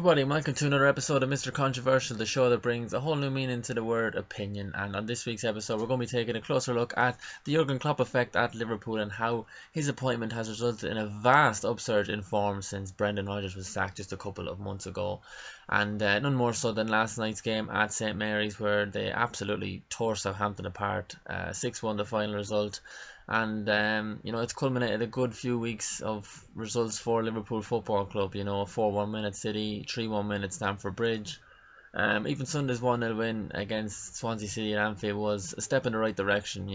everybody, and welcome to another episode of Mr. Controversial, the show that brings a whole new meaning to the word opinion. And on this week's episode, we're going to be taking a closer look at the Jurgen Klopp effect at Liverpool and how his appointment has resulted in a vast upsurge in form since Brendan Rodgers was sacked just a couple of months ago. And none more so than last night's game at St Mary's, where they absolutely tore Southampton apart. 6-1 the final result. And it's culminated a good few weeks of results for Liverpool Football Club. A 4-1 win at City, 3-1 win at Stamford Bridge. Even Sunday's 1-0 win against Swansea City at Anfield was a step in the right direction.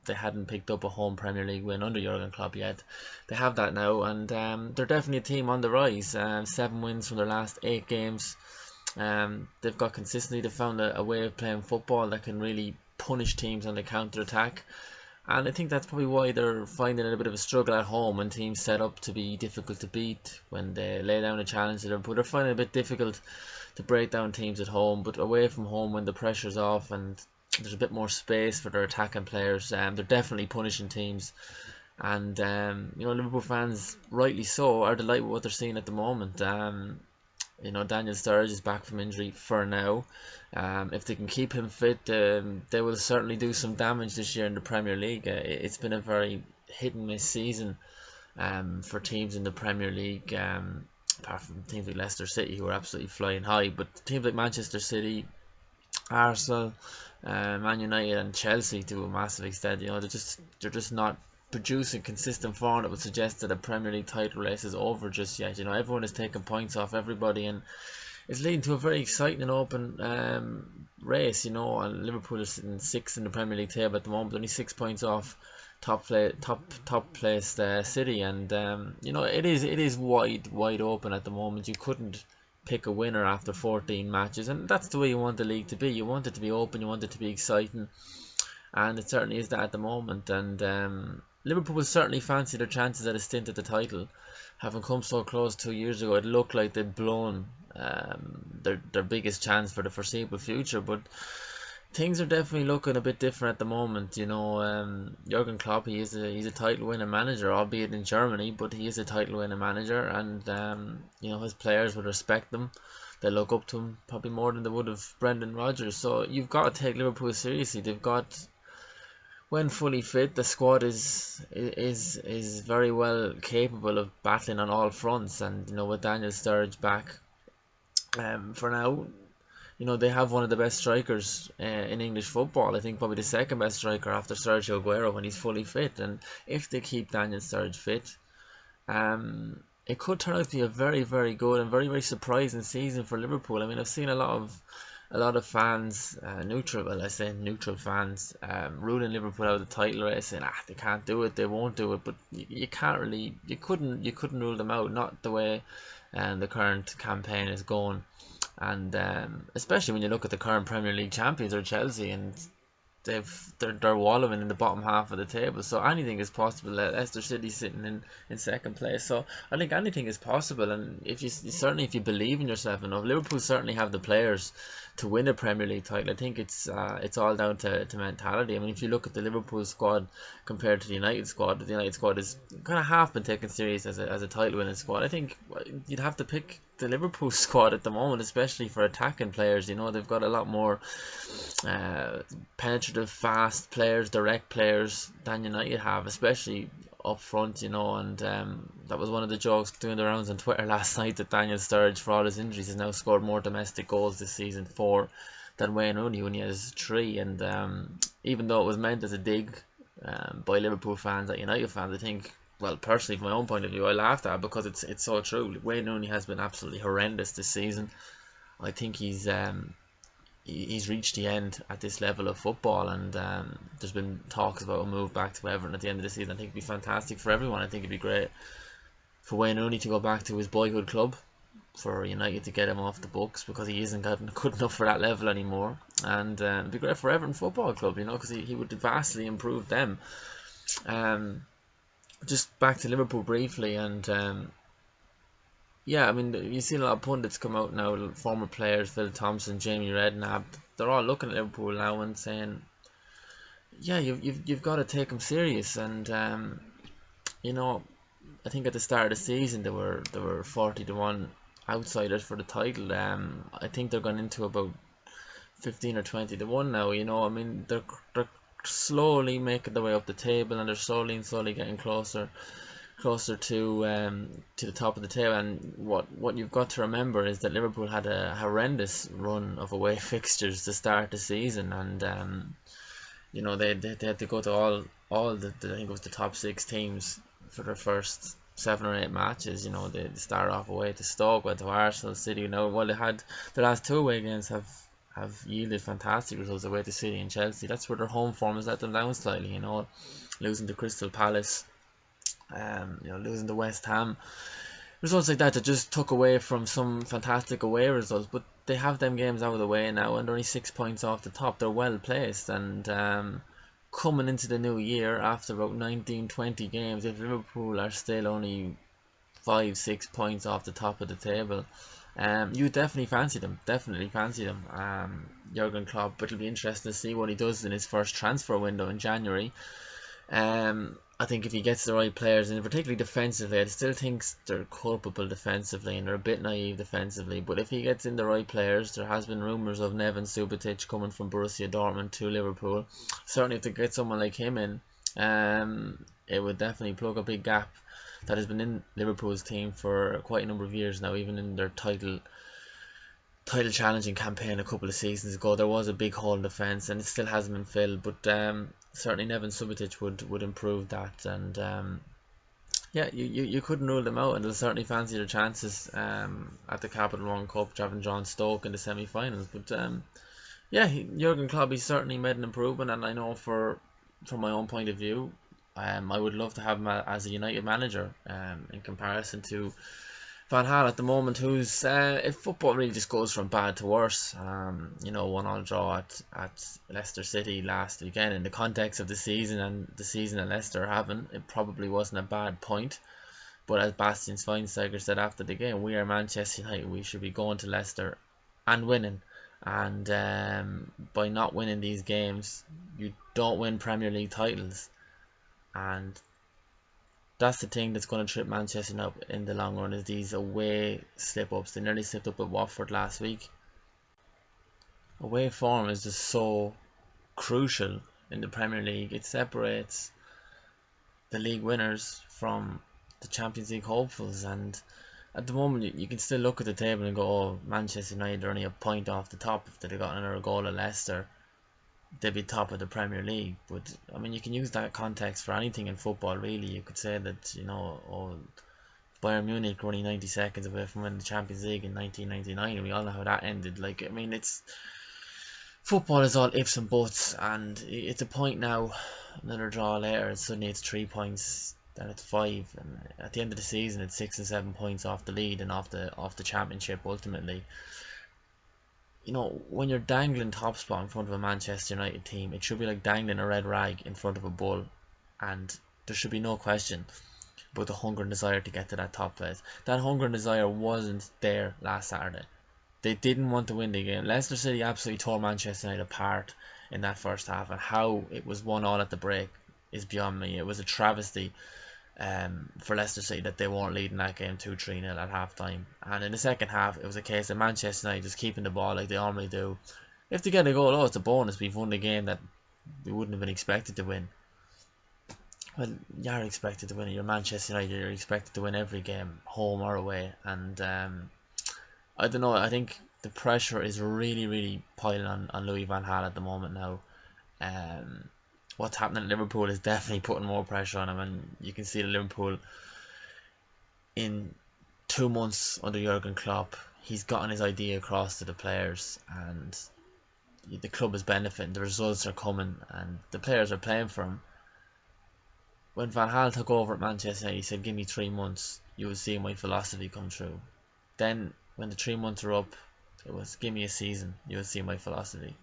They hadn't picked up a home Premier League win under Jurgen Klopp yet. They have that now, and they're definitely a team on the rise. 7 wins from their last 8 games. They've got consistency. They've found a way of playing football that can really punish teams on the counter-attack. And I think that's probably why they're finding it a bit of a struggle at home when teams set up to be difficult to beat. When they lay down a challenge to Liverpool, they're finding it a bit difficult to break down teams at home. But away from home, when the pressure's off and there's a bit more space for their attacking players, they're definitely punishing teams. And Liverpool fans, rightly so, are delighted with what they're seeing at the moment. Daniel Sturridge is back from injury for now. If they can keep him fit, they will certainly do some damage this year in the Premier League. It's been a very hit and miss season for teams in the Premier League, apart from teams like Leicester City, who are absolutely flying high. But teams like Manchester City, Arsenal, Man United and Chelsea, to a massive extent, they're just not producing consistent form that would suggest that a Premier League title race is over just yet. Everyone is taking points off everybody, and it's leading to a very exciting and open race. And Liverpool are sitting 6th in the Premier League table at the moment, only 6 points off top placed City, and it is wide open at the moment. You couldn't pick a winner after 14 matches, and that's the way you want the league to be. You want it to be open, you want it to be exciting, and it certainly is that at the moment. And Liverpool will certainly fancy their chances at a stint at the title. Having come so close 2 years ago, it looked like they'd blown their biggest chance for the foreseeable future. But things are definitely looking a bit different at the moment. Jurgen Klopp, he's a title winning manager, albeit in Germany, but he is a title winning manager, and his players would respect them. They look up to him probably more than they would have Brendan Rodgers. So you've got to take Liverpool seriously. They've got, when fully fit, the squad is very well capable of battling on all fronts. And with Daniel Sturridge back, for now, they have one of the best strikers in English football. I think probably the second best striker after Sergio Aguero when he's fully fit. And if they keep Daniel Sturridge fit, it could turn out to be a very, very good and very, very surprising season for Liverpool. I mean, I've seen a lot of fans, neutral fans, ruling Liverpool out of the title race, saying they can't do it, they won't do it. But you couldn't rule them out, not the way the current campaign is going. And especially when you look at the current Premier League champions, or Chelsea, and they're wallowing in the bottom half of the table, so anything is possible. Leicester City sitting in second place, so I think anything is possible. And if you believe in yourself enough, Liverpool certainly have the players to win a Premier League title. I think it's all down to mentality. I mean, if you look at the Liverpool squad compared to the United squad is kind of half been taken serious as a title winning squad. I think you'd have to pick the Liverpool squad at the moment, especially for attacking players. They've got a lot more penetrative, fast players, direct players than United have, especially up front. And that was one of the jokes doing the rounds on Twitter last night, that Daniel Sturridge, for all his injuries, has now scored more domestic goals this season, 4, than Wayne Rooney when he has 3. And even though it was meant as a dig by Liverpool fans at United fans, I think, well, personally, from my own point of view, I laughed at it because it's so true. Wayne Rooney has been absolutely horrendous this season. I think he's reached the end at this level of football, and there's been talks about a move back to Everton at the end of the season. I think it'd be fantastic for everyone. I think it'd be great for Wayne Rooney to go back to his boyhood club, for United to get him off the books, because he isn't good enough for that level anymore. And it'd be great for Everton Football Club, because he would vastly improve them. Just back to Liverpool briefly, and I mean, you've seen a lot of pundits come out now, former players, Phil Thompson, Jamie Redknapp, they're all looking at Liverpool now and saying, you've got to take them serious. And I think at the start of the season they were 40-1 outsiders for the title. I think they're going into about 15 or 20 to 1 now. I mean, they're slowly making their way up the table, and they're slowly getting closer to the top of the table. And what you've got to remember is that Liverpool had a horrendous run of away fixtures to start the season, and they had to go to all the I think it was the top 6 teams for their first 7 or 8 matches. They start off away to Stoke, went to Arsenal, City. Well, they had the last 2 away games have yielded fantastic results away to City and Chelsea. That's where their home form has let them down slightly. Losing to Crystal Palace, losing to West Ham. Results like that just took away from some fantastic away results, but they have them games out of the way now, and they're only 6 points off the top. They're well placed, and coming into the new year after about 19-20 games, if Liverpool are still only 5-6 points off the top of the table, you definitely fancy them. Jurgen Klopp, but it'll be interesting to see what he does in his first transfer window in January. I think if he gets the right players, and particularly defensively, I still think they're culpable defensively and they're a bit naive defensively, but if he gets in the right players, there has been rumours of Neven Subotic coming from Borussia Dortmund to Liverpool. Certainly if they get someone like him in, it would definitely plug a big gap that has been in Liverpool's team for quite a number of years now. Even in their title challenging campaign a couple of seasons ago, there was a big hole in defence, and it still hasn't been filled, but certainly Neven Subotic would improve that. And yeah, you couldn't rule them out, and they'll certainly fancy their chances at the Capital One Cup, having drawn Stoke in the semi-finals. But yeah, Jurgen Klopp, he's certainly made an improvement, and I know from my own point of view, I would love to have him as a United manager in comparison to Van Gaal at the moment, who's if football really just goes from bad to worse. 1-1 draw at Leicester City last weekend. In the context of the season and the season that Leicester are having, it probably wasn't a bad point. But as Bastian Schweinsteiger said after the game, we are Manchester United. We should be going to Leicester and winning. And by not winning these games, you don't win Premier League titles. And that's the thing that's going to trip Manchester up in the long run, is these away slip-ups. They nearly slipped up at Watford last week. Away form is just so crucial in the Premier League. It separates the league winners from the Champions League hopefuls, and at the moment you can still look at the table and go, oh, Manchester United are only a point off the top. If they'd have gotten another goal at Leicester, they'd be top of the Premier League. But I mean, you can use that context for anything in football, really. You could say that, Bayern Munich were only 90 seconds away from winning the Champions League in 1999, and we all know how that ended. Like, I mean, football is all ifs and buts, and it's a point now, another draw later, and suddenly it's 3 points, then it's 5, and at the end of the season it's 6 and 7 points off the lead and off the championship ultimately. When you're dangling top spot in front of a Manchester United team, it should be like dangling a red rag in front of a bull, and there should be no question about the hunger and desire to get to that top place. That hunger and desire wasn't there last Saturday. They didn't want to win the game. Leicester City absolutely tore Manchester United apart in that first half, and how it was 1-1 at the break is beyond me. It was a travesty for Leicester City that they weren't leading that game 2-3-0 at half time. And in the second half, it was a case of Manchester United just keeping the ball like they normally do. If they get a goal, it's a bonus. We've won the game that we wouldn't have been expected to win. Well, you're expected to win it. You're Manchester United. You're expected to win every game, home or away. And I don't know. I think the pressure is really, really piling on Louis van Gaal at the moment now. What's happening at Liverpool is definitely putting more pressure on him, and you can see that Liverpool in 2 months under Jurgen Klopp, he's gotten his idea across to the players, and the club is benefiting. The results are coming, and the players are playing for him. When Van Gaal took over at Manchester United, he said, "Give me 3 months, you will see my philosophy come true." Then, when the 3 months are up, it was, "Give me a season, you will see my philosophy."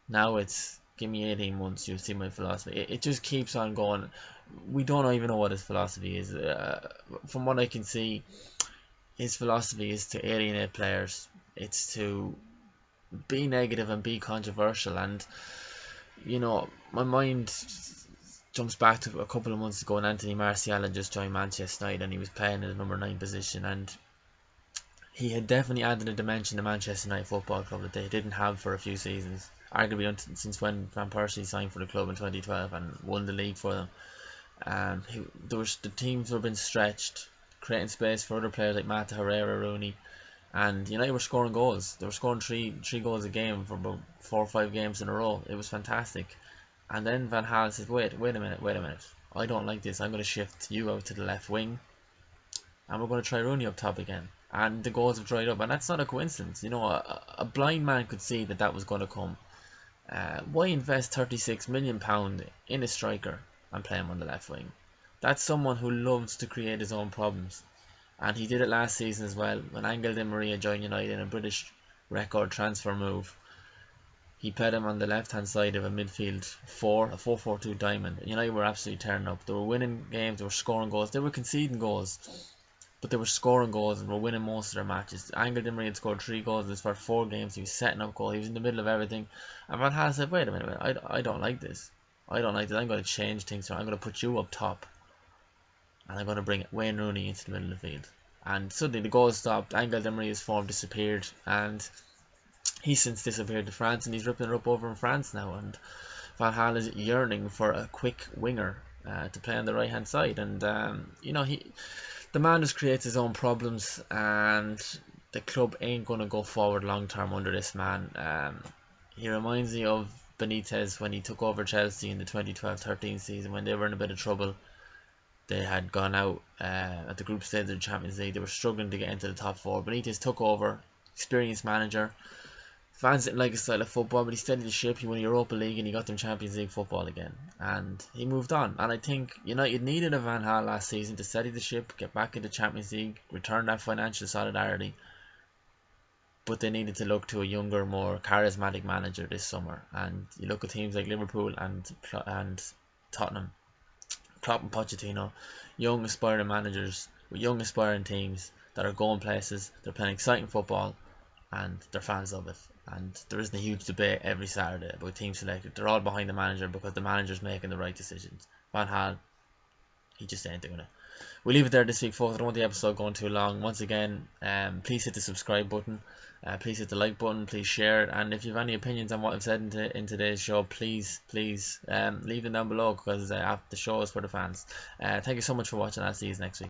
Now it's, "Give me 18 months, you'll see my philosophy." It just keeps on going. We don't even know what his philosophy is. From what I can see, his philosophy is to alienate players. It's to be negative and be controversial. And, my mind jumps back to a couple of months ago when Anthony Martial had just joined Manchester United, and he was playing in the number 9 position. And he had definitely added a dimension to Manchester United Football Club that they didn't have for a few seasons. Arguably since when Van Persie signed for the club in 2012 and won the league for them. The teams were being stretched, creating space for other players like Mata, Herrera, Rooney, and United were scoring goals. They were scoring three goals a game for about 4 or 5 games in a row. It was fantastic. And then Van Gaal said, wait a minute. I don't like this. I'm going to shift you out to the left wing, and we're going to try Rooney up top again. And the goals have dried up, and that's not a coincidence. A blind man could see that was going to come. Why invest £36 million in a striker and play him on the left wing? That's someone who loves to create his own problems. And he did it last season as well when Angel Di Maria joined United in a British record transfer move. He played him on the left hand side of a midfield 4-4-2 diamond. United were absolutely turning up. They were winning games, they were scoring goals, they were conceding goals, but they were scoring goals and were winning most of their matches. Angel Di Maria had scored 3 goals in his first 4 games. He was setting up goals, he was in the middle of everything. And Van Gaal said, wait a minute, I don't like this. I'm going to change things here. I'm going to put you up top, and I'm going to bring Wayne Rooney into the middle of the field. And suddenly the goals stopped. Angel Di Maria's form disappeared, and he's since disappeared to France, and he's ripping it up over in France now. And Van Gaal is yearning for a quick winger to play on the right hand side. And the man just creates his own problems, and the club ain't going to go forward long term under this man. He reminds me of Benitez when he took over Chelsea in the 2012-13 season when they were in a bit of trouble. They had gone out at the group stage of the Champions League. They were struggling to get into the top 4. Benitez took over, experienced manager. Fans didn't like his style of football, but he steadied the ship. He won Europa League and he got them Champions League football again. And he moved on. And I think United needed a Van Gaal last season to steady the ship, get back into Champions League, return that financial solidarity. But they needed to look to a younger, more charismatic manager this summer. And you look at teams like Liverpool and Tottenham, Klopp and Pochettino, young aspiring managers with young aspiring teams that are going places. They're playing exciting football, and their fans love it. And there isn't a huge debate every Saturday about teams selected. They're all behind the manager because the manager's making the right decisions. Van Gaal, he just ain't doing it. We'll leave it there this week, folks. I don't want the episode going too long. Once again, please hit the subscribe button. Please hit the like button. Please share it. And if you have any opinions on what I've said in today's show, please leave them down below, because the show is for the fans. Thank you so much for watching. I'll see you next week.